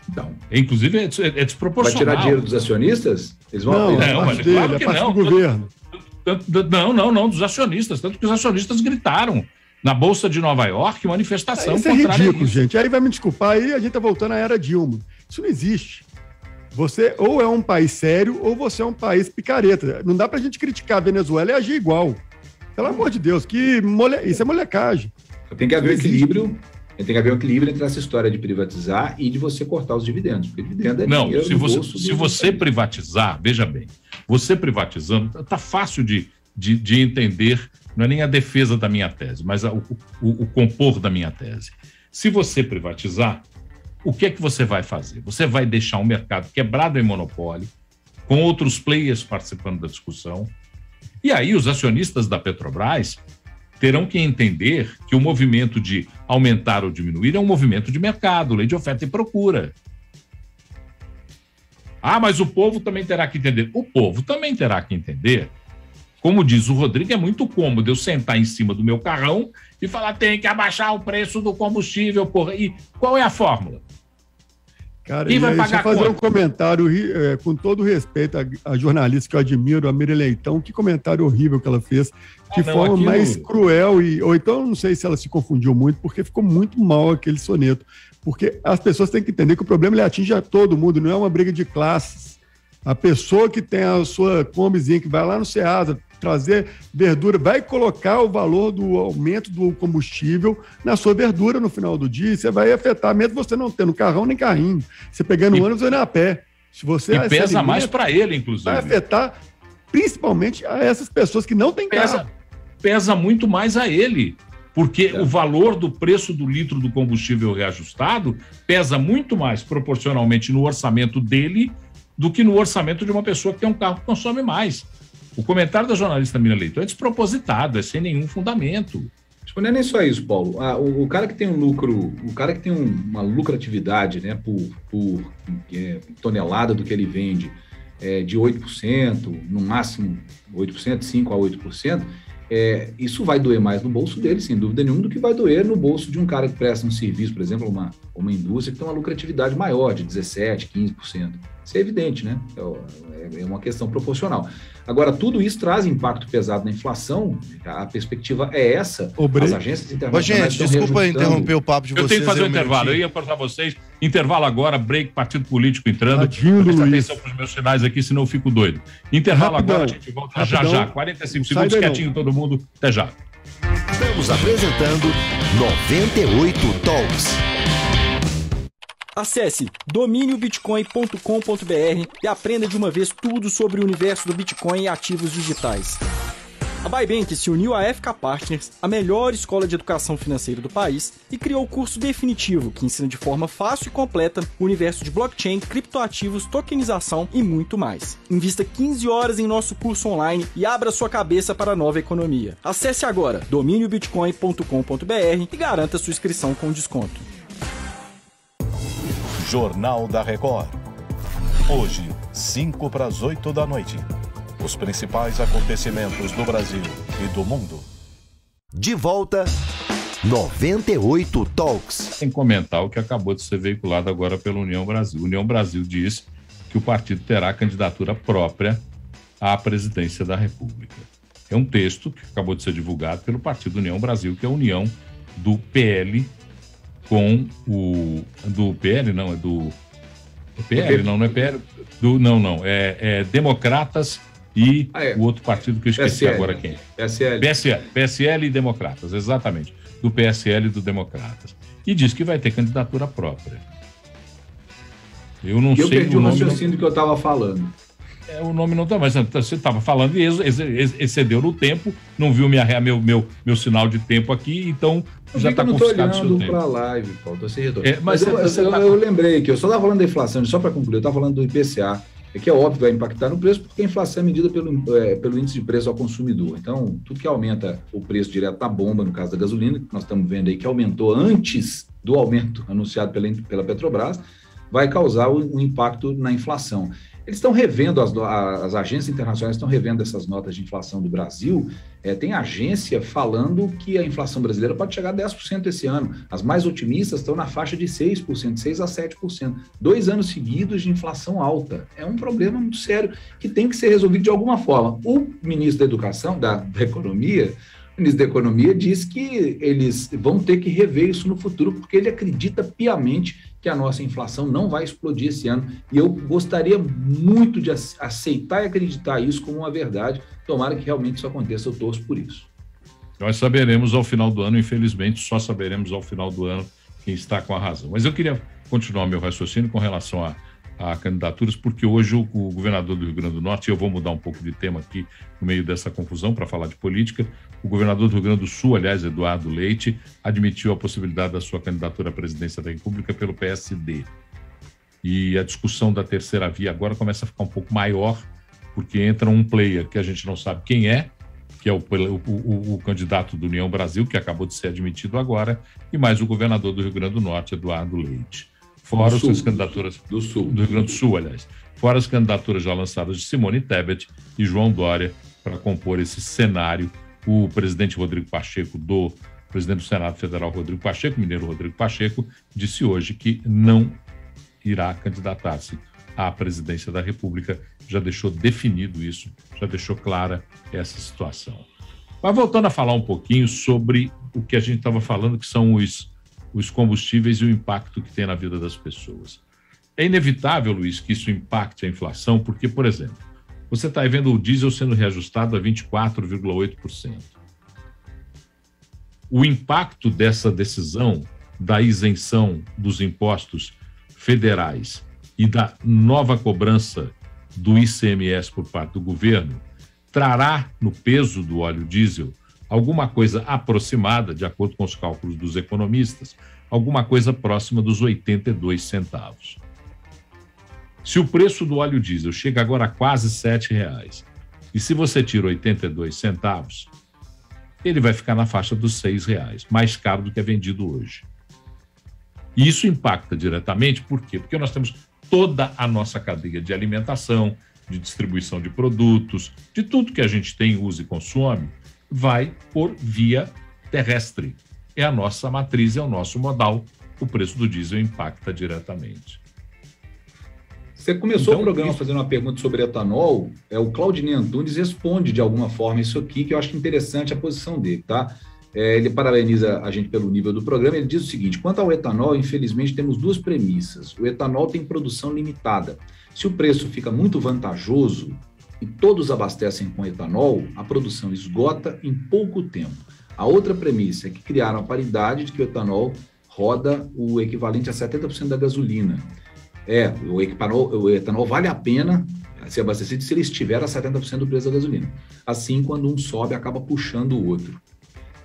Então, inclusive, é desproporcional. Vai tirar dinheiro dos acionistas? Eles vão mas claro que não. Do governo. Não, dos acionistas. Tanto que os acionistas gritaram na Bolsa de Nova York, manifestação isso contrária. É ridículo, gente. Aí vai me desculpar, aí a gente tá voltando à era Dilma. Isso não existe. Você ou é um país sério ou você é um país picareta. Não dá pra gente criticar a Venezuela e agir igual. Pelo amor de Deus, isso é molecagem. Tem que haver um equilíbrio. Tem que haver um equilíbrio entre essa história de privatizar e de você cortar os dividendos. Porque dividendo é não, se você privatizar, veja bem, você privatizando, tá fácil de entender. Não é nem a defesa da minha tese, mas o compor da minha tese. Se você privatizar, o que é que você vai fazer? Você vai deixar um mercado quebrado em monopólio, com outros players participando da discussão, e aí os acionistas da Petrobras terão que entender que o movimento de aumentar ou diminuir é um movimento de mercado, lei de oferta e procura. Ah, mas o povo também terá que entender. O povo também terá que entender. Como diz o Rodrigo, é muito cômodo eu sentar em cima do meu carrão e falar tem que abaixar o preço do combustível, porra. E qual é a fórmula? Cara, e vai pagar fazer quanto? Um comentário, com todo respeito a jornalista que eu admiro, a Miriam Leitão, que comentário horrível que ela fez, de forma mais cruel, ou então não sei se ela se confundiu muito, porque ficou muito mal aquele soneto. Porque as pessoas têm que entender que o problema ele atinge a todo mundo, não é uma briga de classes. A pessoa que tem a sua combizinha, que vai lá no Ceasa, trazer verdura, vai colocar o valor do aumento do combustível na sua verdura no final do dia, você vai afetar, mesmo você não tendo carrão nem carrinho, você pegando ônibus ou indo a pé. Se você e pesa mais para ele, inclusive. Vai afetar principalmente a essas pessoas que não têm carro. Pesa muito mais a ele, porque o valor do preço do litro do combustível reajustado pesa muito mais proporcionalmente no orçamento dele do que no orçamento de uma pessoa que tem um carro que consome mais. O comentário da jornalista Miriam Leitão é despropositado, é sem nenhum fundamento. Não é nem só isso, Paulo. O cara que tem um lucro, o cara que tem uma lucratividade, né, por tonelada do que ele vende de 8%, no máximo 8%, 5% a 8%, isso vai doer mais no bolso dele, sem dúvida nenhuma, do que vai doer no bolso de um cara que presta um serviço, por exemplo, uma indústria que tem uma lucratividade maior, de 17%, 15%. Isso é evidente, né? É uma questão proporcional. Agora, tudo isso traz impacto pesado na inflação, a perspectiva é essa. As agências internacionais gente, desculpa interromper o papo de vocês. Eu tenho que fazer um intervalo, eu ia cortar vocês. Intervalo agora, break, partido político entrando. Presta atenção para os meus sinais aqui, senão eu fico doido. Intervalo agora, a gente volta já. 45 segundos, quietinho todo mundo. Até já. Estamos apresentando 98 Talks. Acesse dominiobitcoin.com.br e aprenda de uma vez tudo sobre o universo do Bitcoin e ativos digitais. A Bybank se uniu à FK Partners, a melhor escola de educação financeira do país, e criou o curso definitivo, que ensina de forma fácil e completa o universo de blockchain, criptoativos, tokenização e muito mais. Invista 15 horas em nosso curso online e abra sua cabeça para a nova economia. Acesse agora dominiobitcoin.com.br e garanta sua inscrição com desconto. Jornal da Record. Hoje, 7:55 da noite. Os principais acontecimentos do Brasil e do mundo. De volta, 98 Talks. Sem comentar o que acabou de ser veiculado agora pela União Brasil. União Brasil diz que o partido terá candidatura própria à presidência da República. É um texto que acabou de ser divulgado pelo partido União Brasil, que é a união do PL com o... Do PL, não, é do... É PL, não é PL... É Democratas e o outro partido que eu esqueci PSL, agora quem é. PSL e Democratas, exatamente. Do PSL e do Democratas. E diz que vai ter candidatura própria. Eu não sei o nome. Eu perdi o raciocínio que eu estava falando. O nome não está, mas você estava falando e excedeu no tempo, não viu meu sinal de tempo aqui, então já está confiscado o seu tempo. Eu estou olhando para a live, Paulo, mas eu lembrei que eu só estava falando da inflação, só para concluir, eu estava falando do IPCA, que é óbvio vai impactar no preço, porque a inflação é medida pelo índice de preço ao consumidor. Então, tudo que aumenta o preço direto da bomba, no caso da gasolina, que nós estamos vendo aí que aumentou antes do aumento anunciado pela Petrobras, vai causar um impacto na inflação. Eles estão revendo, as agências internacionais estão revendo essas notas de inflação do Brasil. Tem agência falando que a inflação brasileira pode chegar a 10% esse ano. As mais otimistas estão na faixa de 6%, 6 a 7%. 2 anos seguidos de inflação alta. É um problema muito sério que tem que ser resolvido de alguma forma. O ministro da Educação, da Economia, o ministro da Economia diz que eles vão ter que rever isso no futuro, porque ele acredita piamente que a nossa inflação não vai explodir esse ano. E eu gostaria muito de aceitar e acreditar isso como uma verdade. Tomara que realmente isso aconteça, eu torço por isso. Nós saberemos ao final do ano, infelizmente, só saberemos ao final do ano quem está com a razão. Mas eu queria continuar meu raciocínio com relação a candidaturas, porque hoje o governador do Rio Grande do Norte, e eu vou mudar um pouco de tema aqui no meio dessa confusão para falar de política, o governador do Rio Grande do Sul, aliás, Eduardo Leite, admitiu a possibilidade da sua candidatura à presidência da República pelo PSD. E a discussão da terceira via agora começa a ficar um pouco maior, porque entra um player que a gente não sabe quem é, que é o candidato do União Brasil, que acabou de ser admitido agora, e mais o governador do Rio Grande do Norte, Eduardo Leite. Fora as candidaturas do Rio Grande do Sul, aliás. Fora as candidaturas já lançadas de Simone Tebet e João Dória para compor esse cenário. O presidente Rodrigo Pacheco, presidente do Senado Federal, Rodrigo Pacheco, mineiro Rodrigo Pacheco, disse hoje que não irá candidatar-se à presidência da República. Já deixou definido isso, já deixou clara essa situação. Mas voltando a falar um pouquinho sobre o que a gente estava falando, que são os combustíveis e o impacto que tem na vida das pessoas. É inevitável, Luiz, que isso impacte a inflação, porque, por exemplo, você está vendo o diesel sendo reajustado a 24,8%. O impacto dessa decisão da isenção dos impostos federais e da nova cobrança do ICMS por parte do governo trará no peso do óleo diesel alguma coisa aproximada, de acordo com os cálculos dos economistas, alguma coisa próxima dos 82 centavos. Se o preço do óleo diesel chega agora a quase R$7, e se você tira 82 centavos, ele vai ficar na faixa dos R$6, mais caro do que é vendido hoje. E isso impacta diretamente, por quê? Porque nós temos toda a nossa cadeia de alimentação, de distribuição de produtos, de tudo que a gente tem, usa e consome, vai por via terrestre. É a nossa matriz, é o nosso modal. O preço do diesel impacta diretamente. Você começou o programa fazendo uma pergunta sobre etanol, o Claudinei Antunes responde de alguma forma isso aqui, que eu acho interessante a posição dele, tá? Ele parabeniza a gente pelo nível do programa, ele diz o seguinte: quanto ao etanol, infelizmente temos duas premissas. O etanol tem produção limitada. Se o preço fica muito vantajoso e todos abastecem com etanol, a produção esgota em pouco tempo. A outra premissa é que criaram a paridade de que o etanol roda o equivalente a 70% da gasolina. O etanol vale a pena, ser abastecido se ele estiver a 70% do preço da gasolina. Assim, quando um sobe, acaba puxando o outro.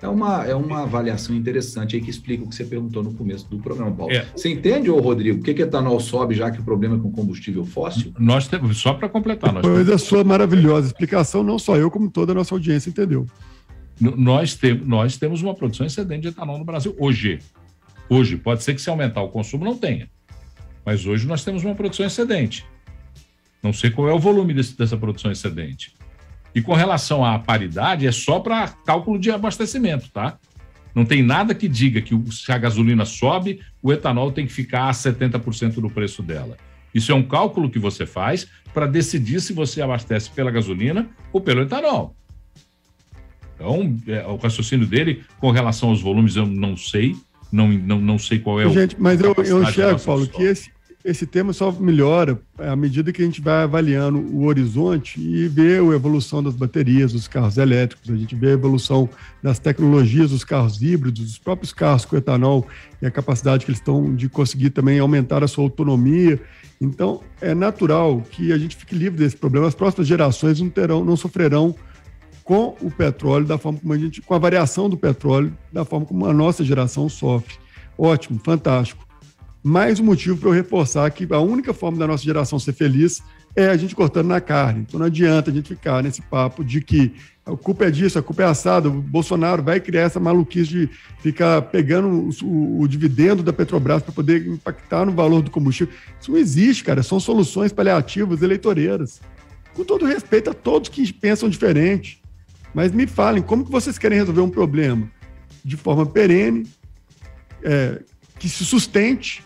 É uma avaliação interessante aí que explica o que você perguntou no começo do programa, Paulo. Você entende, ô Rodrigo, por que etanol sobe já que o problema é com combustível fóssil? Nós temos, só para completar. Depois da sua maravilhosa explicação, não só eu, como toda a nossa audiência entendeu. Nós temos uma produção excedente de etanol no Brasil hoje. Hoje, pode ser que se aumentar o consumo não tenha, mas hoje nós temos uma produção excedente. Não sei qual é o volume dessa produção excedente. E com relação à paridade, é só para cálculo de abastecimento, tá? Não tem nada que diga que se a gasolina sobe, o etanol tem que ficar a 70% do preço dela. Isso é um cálculo que você faz para decidir se você abastece pela gasolina ou pelo etanol. Então, o raciocínio dele com relação aos volumes eu não sei, não sei qual é o... Gente, mas eu enxergo, Paulo, que esse tema só melhora à medida que a gente vai avaliando o horizonte e vê a evolução das baterias, dos carros elétricos, a gente vê a evolução das tecnologias dos carros híbridos, dos próprios carros com etanol e a capacidade que eles estão de conseguir também aumentar a sua autonomia. Então, é natural que a gente fique livre desse problema. As próximas gerações não sofrerão com o petróleo da forma como com a variação do petróleo da forma como a nossa geração sofre. Ótimo, fantástico. Mais um motivo para eu reforçar que a única forma da nossa geração ser feliz é a gente cortando na carne. Então não adianta a gente ficar nesse papo de que a culpa é disso, a culpa é assada, o Bolsonaro vai criar essa maluquice de ficar pegando o dividendo da Petrobras para poder impactar no valor do combustível. Isso não existe, cara. São soluções paliativas, eleitoreiras. Com todo respeito a todos que pensam diferente. Mas me falem, como que vocês querem resolver um problema de forma perene, que se sustente,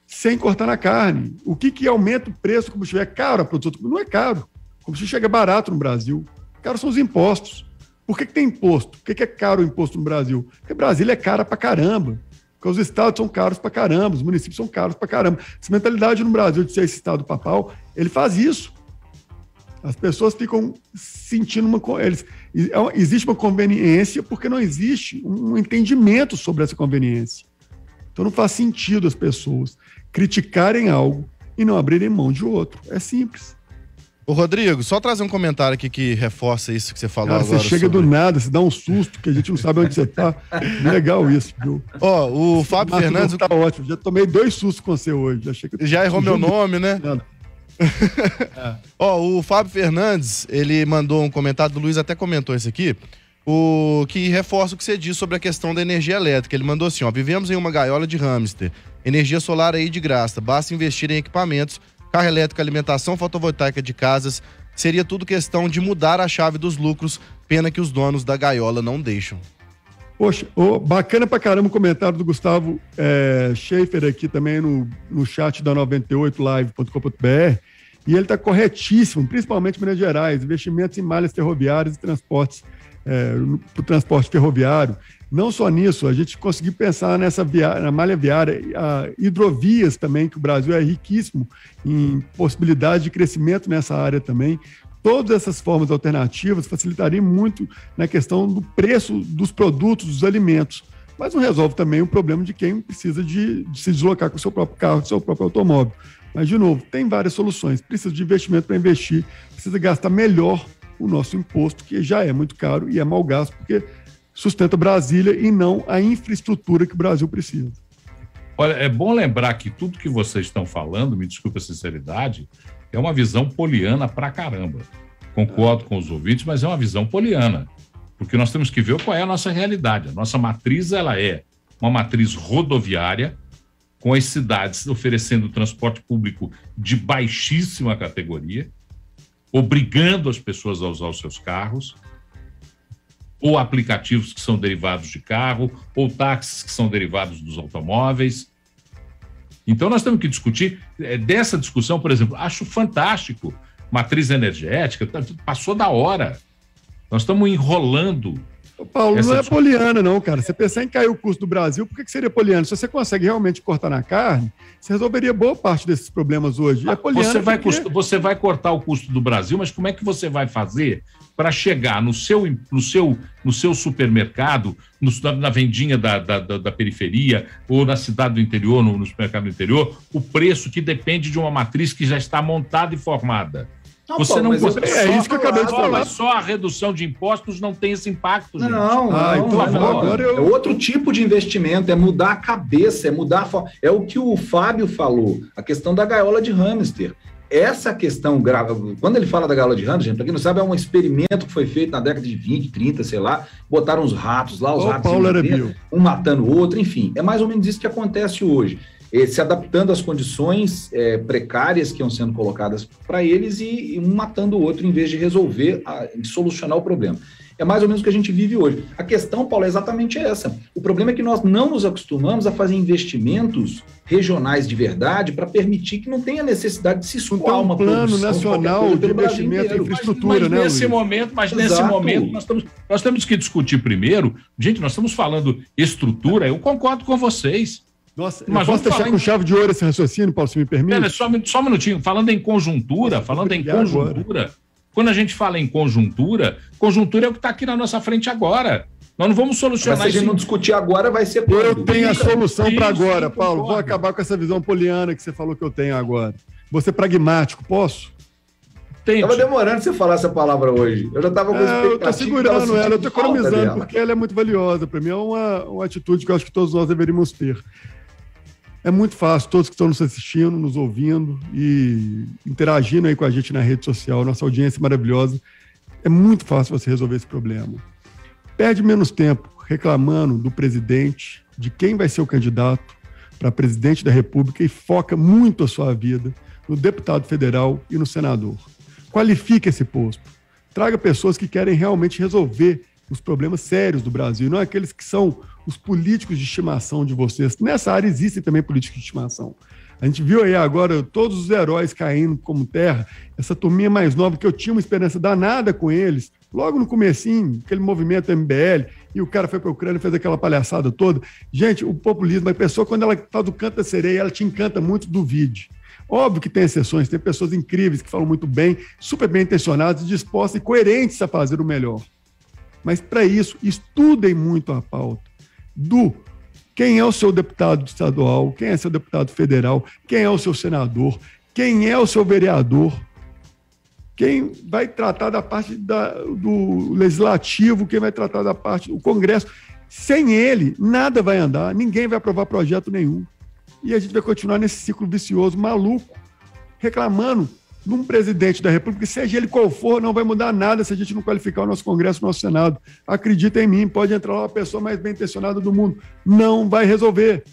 sem cortar na carne? O que aumenta o preço do combustível? É caro a produção do combustível? Não é caro. O combustível chega barato no Brasil. Caro são os impostos. Por que tem imposto? Por que é caro o imposto no Brasil? Porque Brasília é cara pra caramba. Porque os estados são caros pra caramba, os municípios são caros pra caramba. Essa mentalidade no Brasil de ser esse estado papal, ele faz isso. As pessoas ficam sentindo existe uma conveniência porque não existe um entendimento sobre essa conveniência. Então não faz sentido as pessoas criticarem algo e não abrirem mão de outro. É simples. Ô Rodrigo, só trazer um comentário aqui que reforça isso que você falou agora. Você chega do nada, você dá um susto, que a gente não sabe onde você tá. Legal isso, viu? Ó, o Fábio Fernandes... Tá ótimo, já tomei 2 sustos com você hoje. Já errou meu nome, né? Ó, o Fábio Fernandes, ele mandou um comentário, do Luiz até comentou isso aqui, que reforça o que você disse sobre a questão da energia elétrica. Ele mandou assim, ó: vivemos em uma gaiola de hamster, energia solar aí de graça, basta investir em equipamentos, carro elétrico, alimentação fotovoltaica de casas, seria tudo questão de mudar a chave dos lucros, pena que os donos da gaiola não deixam. Poxa, bacana pra caramba o comentário do Gustavo Schaefer aqui também no chat da 98live.com.br, e ele tá corretíssimo, principalmente em Minas Gerais, investimentos em malhas ferroviárias e transportes, para o transporte ferroviário. Não só nisso, a gente conseguiu pensar na malha viária, hidrovias também, que o Brasil é riquíssimo em possibilidade de crescimento nessa área também. Todas essas formas alternativas facilitariam muito na questão do preço dos produtos, dos alimentos, mas não resolve também o problema de quem precisa de se deslocar com o seu próprio carro, com o seu próprio automóvel. Mas, de novo, tem várias soluções. Precisa de investimento para investir, precisa gastar melhor o nosso imposto, que já é muito caro e é mal gasto, porque sustenta Brasília e não a infraestrutura que o Brasil precisa. Olha, é bom lembrar que tudo que vocês estão falando, me desculpe a sinceridade, é uma visão poliana pra caramba. Concordo com os ouvintes, mas é uma visão poliana, porque nós temos que ver qual é a nossa realidade. A nossa matriz, ela é uma matriz rodoviária, com as cidades oferecendo transporte público de baixíssima categoria, obrigando as pessoas a usar os seus carros, ou aplicativos que são derivados de carro, ou táxis que são derivados dos automóveis. Então, nós temos que discutir, dessa discussão, por exemplo, acho fantástico, matriz energética, passou da hora. Nós estamos enrolando. Paulo, não é poliana não, cara. Você pensar em cair o custo do Brasil, por que seria poliana? Se você consegue realmente cortar na carne, você resolveria boa parte desses problemas hoje. É poliana você vai cortar o custo do Brasil, mas como é que você vai fazer para chegar no seu supermercado, na vendinha da periferia, ou na cidade do interior, no supermercado do interior, o preço que depende de uma matriz que já está montada e formada? Você Paulo, não mas consegue. é isso que eu acabei de falar. Mas só a redução de impostos não tem esse impacto, gente. Não, então agora é outro tipo de investimento, é mudar a cabeça, é mudar a forma. É o que o Fábio falou, a questão da gaiola de hamster. Essa questão grave, quando ele fala da gaiola de hamster, para quem não sabe, é um experimento que foi feito na década de 20, 30, sei lá, botaram os ratos lá, os ratos Paulo era dentro, um matando o outro, enfim, é mais ou menos isso que acontece hoje. Se adaptando às condições precárias que iam sendo colocadas para eles e um matando o outro em vez de resolver, de solucionar o problema. É mais ou menos o que a gente vive hoje. A questão, Paulo, é exatamente essa. O problema é que nós não nos acostumamos a fazer investimentos regionais de verdade para permitir que não tenha necessidade de se escoar uma plano nacional de investimento em infraestrutura, né, nesse momento, nesse momento nós temos que discutir primeiro. Gente, nós estamos falando estrutura, eu concordo com vocês. Nossa, mas posso deixar com chave de ouro esse raciocínio, Paulo, se me permite? Pera, só um minutinho. Falando em conjuntura, quando a gente fala em conjuntura é o que está aqui na nossa frente agora. Nós não vamos solucionar isso. Se a gente não discutir agora, vai ser... Eu tenho a solução para agora, Paulo. Vou acabar com essa visão poliana que você falou que eu tenho agora. Vou ser pragmático, posso? Estava demorando você falar essa palavra hoje. Eu já estava com expectativa. Eu estou segurando ela, eu estou economizando, porque ela é muito valiosa. Para mim é uma atitude que eu acho que todos nós deveríamos ter. É muito fácil, todos que estão nos assistindo, nos ouvindo e interagindo aí com a gente na rede social, nossa audiência maravilhosa, é muito fácil você resolver esse problema. Perde menos tempo reclamando do presidente, de quem vai ser o candidato para presidente da República e foca muito a sua vida no deputado federal e no senador. Qualifique esse posto. Traga pessoas que querem realmente resolver os problemas sérios do Brasil, não aqueles que são os políticos de estimação de vocês. Nessa área existem também políticos de estimação. A gente viu aí agora todos os heróis caindo como terra, essa turminha mais nova, que eu tinha uma esperança danada com eles, logo no comecinho, aquele movimento MBL, e o cara foi para a Ucrânia e fez aquela palhaçada toda. Gente, o populismo, a pessoa, quando ela está do canto da sereia, ela te encanta muito, duvide. Óbvio que tem exceções, tem pessoas incríveis que falam muito bem, super bem intencionadas, dispostas e coerentes a fazer o melhor. Mas, para isso, estudem muito a pauta do quem é o seu deputado estadual, quem é seu deputado federal, quem é o seu senador, quem é o seu vereador, quem vai tratar da parte do legislativo, quem vai tratar da parte do Congresso. Sem ele, nada vai andar, ninguém vai aprovar projeto nenhum. E a gente vai continuar nesse ciclo vicioso, maluco, reclamando de um presidente da República, seja ele qual for, não vai mudar nada se a gente não qualificar o nosso Congresso, o nosso Senado. Acredita em mim, pode entrar lá a pessoa mais bem intencionada do mundo. Não vai resolver.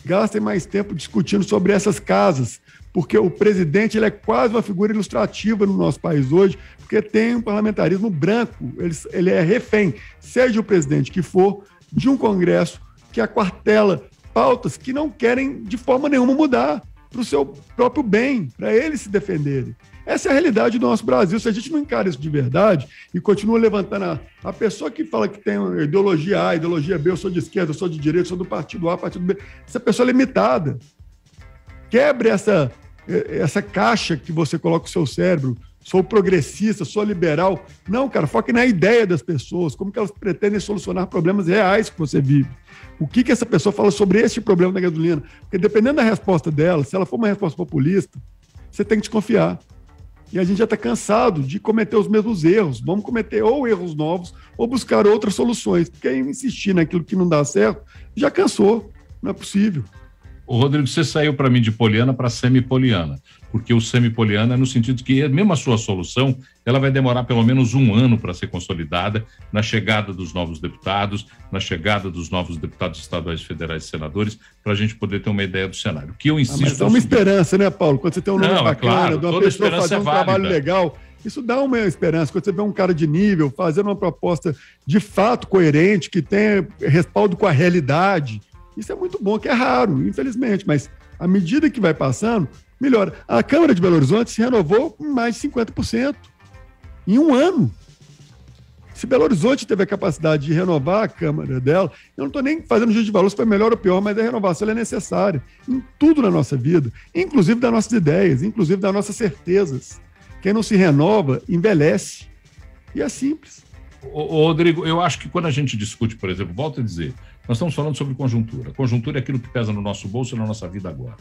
Gastem mais tempo discutindo sobre essas casas, porque o presidente ele é quase uma figura ilustrativa no nosso país hoje, porque tem um parlamentarismo branco, ele é refém, seja o presidente que for, de um Congresso que aquartela pautas que não querem de forma nenhuma mudar para o seu próprio bem, para eles se defenderem. Essa é a realidade do nosso Brasil. Se a gente não encara isso de verdade e continua levantando a pessoa que fala que tem ideologia A, ideologia B, eu sou de esquerda, eu sou de direita, eu sou do partido A, partido B, essa pessoa é limitada. Quebre essa caixa que você coloca no seu cérebro. Sou progressista, sou liberal. Não, cara, foque na ideia das pessoas, como que elas pretendem solucionar problemas reais que você vive. O que essa pessoa fala sobre esse problema da gasolina? Porque dependendo da resposta dela, se ela for uma resposta populista, você tem que desconfiar. E a gente já está cansado de cometer os mesmos erros. Vamos cometer ou erros novos ou buscar outras soluções. Porque insistir naquilo que não dá certo já cansou. Não é possível. Ô, Rodrigo, você saiu para mim de poliana para semi-poliana, porque o semi-poliana é no sentido que mesmo a sua solução, ela vai demorar pelo menos 1 ano para ser consolidada na chegada dos novos deputados, na chegada dos novos deputados estaduais, federais e senadores, para a gente poder ter uma ideia do cenário. O que eu insisto... Mas dá uma esperança, né, Paulo? Quando você tem um nome bacana, de uma pessoa fazendo um trabalho legal, isso dá uma esperança. Quando você vê um cara de nível fazendo uma proposta de fato coerente, que tem respaldo com a realidade... Isso é muito bom, que é raro, infelizmente, mas à medida que vai passando, melhora. A Câmara de Belo Horizonte se renovou em mais de 50%, em 1 ano. Se Belo Horizonte teve a capacidade de renovar a Câmara dela, eu não estou nem fazendo juízo de valor se foi melhor ou pior, mas a renovação é necessária em tudo na nossa vida, inclusive das nossas ideias, inclusive das nossas certezas. Quem não se renova, envelhece. E é simples. Ô, Rodrigo, eu acho que quando a gente discute, por exemplo, volto a dizer, nós estamos falando sobre conjuntura. Conjuntura é aquilo que pesa no nosso bolso e na nossa vida agora.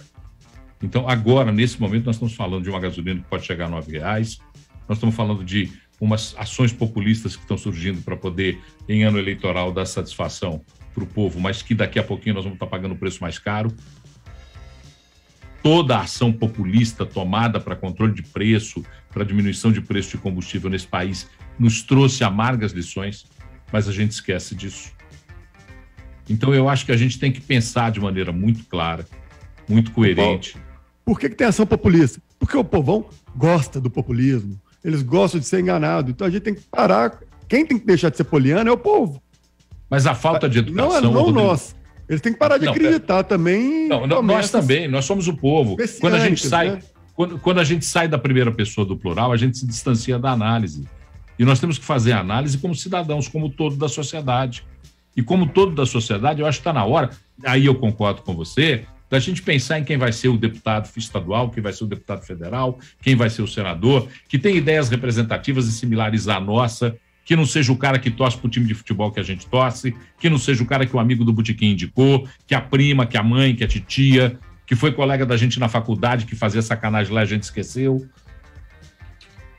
Então, agora, nesse momento, nós estamos falando de uma gasolina que pode chegar a R$9. Nós estamos falando de umas ações populistas que estão surgindo para poder, em ano eleitoral, dar satisfação para o povo, mas que daqui a pouquinho nós vamos estar pagando o preço mais caro. Toda a ação populista tomada para controle de preço, para diminuição de preço de combustível nesse país, nos trouxe amargas lições, mas a gente esquece disso. Então, eu acho que a gente tem que pensar de maneira muito clara, muito coerente. Por que tem ação populista? Porque o povão gosta do populismo. Eles gostam de ser enganado. Então a gente tem que parar. Quem tem que deixar de ser poliano é o povo. Mas a falta de educação... Não nós. Eles têm que parar de acreditar também. Nós também. Nós somos o povo. Quando a gente sai... Né? Quando a gente sai da primeira pessoa do plural, a gente se distancia da análise. E nós temos que fazer a análise como cidadãos, como todo da sociedade. E como todo da sociedade, eu acho que está na hora, aí eu concordo com você, da gente pensar em quem vai ser o deputado estadual, quem vai ser o deputado federal, quem vai ser o senador, que tem ideias representativas e similares à nossa, que não seja o cara que torce para o time de futebol que a gente torce, que não seja o cara que o amigo do botequim indicou, que a prima, que a mãe, que a titia, que foi colega da gente na faculdade, que fazia sacanagem lá e a gente esqueceu.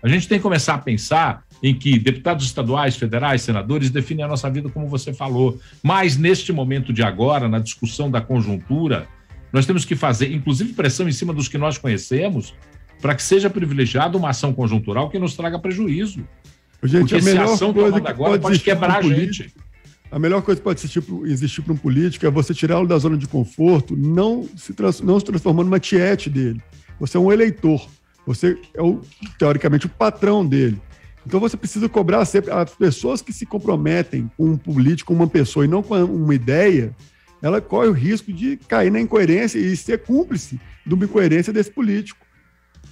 A gente tem que começar a pensar em que deputados estaduais, federais, senadores definem a nossa vida como você falou. Mas neste momento de agora, na discussão da conjuntura, nós temos que fazer, inclusive, pressão em cima dos que nós conhecemos, para que seja privilegiada uma ação conjuntural que nos traga prejuízo. Gente, porque se a ação tomada agora pode quebrar a gente. A melhor coisa que pode existir para um político é você tirá-lo da zona de conforto, não se transformando numa tiete dele. Você é um eleitor. Você é, teoricamente, o patrão dele. Então você precisa cobrar sempre as pessoas que se comprometem com um político, com uma pessoa e não com uma ideia, ela corre o risco de cair na incoerência e ser cúmplice de uma incoerência desse político.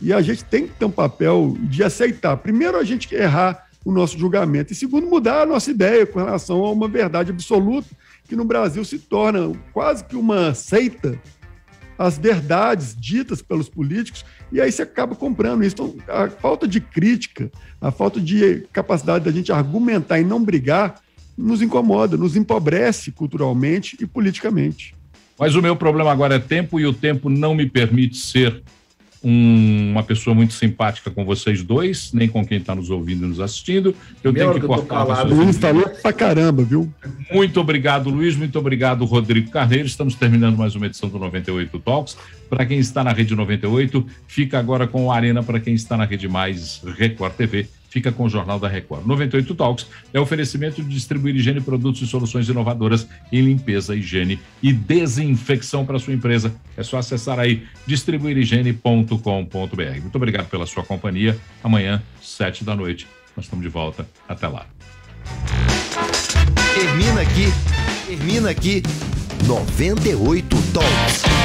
E a gente tem que ter um papel de aceitar. Primeiro, a gente errar o nosso julgamento. E segundo, mudar a nossa ideia com relação a uma verdade absoluta, que no Brasil se torna quase que uma seita, as verdades ditas pelos políticos, e aí você acaba comprando isso. Então, a falta de crítica, a falta de capacidade da gente argumentar e não brigar, nos incomoda, nos empobrece culturalmente e politicamente. Mas o meu problema agora é tempo, e o tempo não me permite ser uma pessoa muito simpática com vocês dois, nem com quem está nos ouvindo e nos assistindo. Eu tenho que cortar. O Luiz falou pra caramba, viu? Muito obrigado, Luiz. Muito obrigado, Rodrigo Carneiro. Estamos terminando mais uma edição do 98 Talks. Para quem está na Rede 98, fica agora com o Arena. Para quem está na Rede Mais, Record TV, fica com o Jornal da Record. 98 Talks é oferecimento de distribuir higiene, produtos e soluções inovadoras em limpeza, higiene e desinfecção para sua empresa. É só acessar aí distribuirhigiene.com.br. Muito obrigado pela sua companhia. Amanhã, 7 da noite, nós estamos de volta. Até lá. Termina aqui 98 Talks.